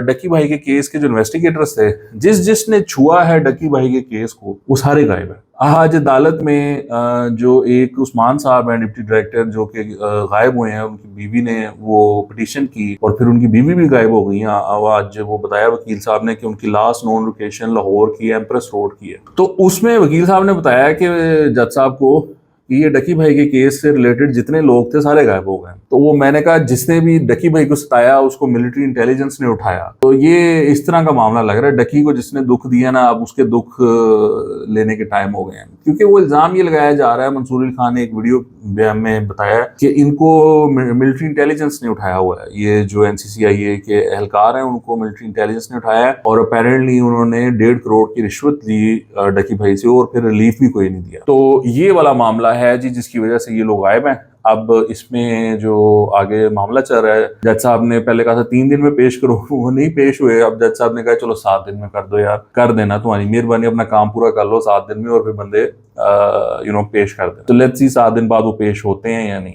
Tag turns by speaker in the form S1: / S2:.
S1: डकी भाई के केस के जो इन्वेस्टिगेटर्स थे, जिसने छुआ है डकी भाई के केस को, वो सारे गायब है। आज अदालत में जो एक उस्मान साहब हैं डिप्टी डायरेक्टर, जो कि गायब हुए हैं, उनकी बीवी ने वो पिटीशन की और फिर उनकी बीवी भी गायब हो गई हैं। आज वो बताया वकील साहब ने कि उनकी लास्ट नोन लोकेशन लाहौर की है, एम्प्रेस रोड की है। तो उसमें वकील साहब ने बताया कि जज साहब को कि ये डकी भाई के केस से रिलेटेड जितने लोग थे सारे गायब हो गए। तो वो मैंने कहा जिसने भी डकी भाई को सताया उसको मिलिट्री इंटेलिजेंस ने उठाया। तो ये इस तरह का मामला लग रहा है। डकी को जिसने दुख दिया ना, अब उसके दुख लेने के टाइम हो गए हैं, क्योंकि वो इल्जाम ये लगाया जा रहा है, मंसूर अली खान ने एक वीडियो बयान में बताया कि इनको मिलिट्री इंटेलिजेंस ने उठाया हुआ है। ये जो NCCIA के एहलकार हैं उनको मिलिट्री इंटेलिजेंस ने उठाया है और अपेरेंटली उन्होंने 1.5 करोड़ की रिश्वत ली डकी भाई से और फिर रिलीफ भी कोई नहीं दिया। तो ये वाला मामला है जी, जिसकी वजह से ये लोग गायब हैं। अब इसमें जो आगे मामला चल रहा है, जज साहब ने पहले कहा था 3 दिन में पेश करो, वो नहीं पेश हुए। अब जज साहब ने कहा चलो 7 दिन में कर दो यार, कर देना, तुम्हारी मेहरबानी, अपना काम पूरा कर लो 7 दिन में और फिर बंदे पेश कर देना। तो लेट्स सी 7 दिन बाद वो पेश होते हैं या नहीं।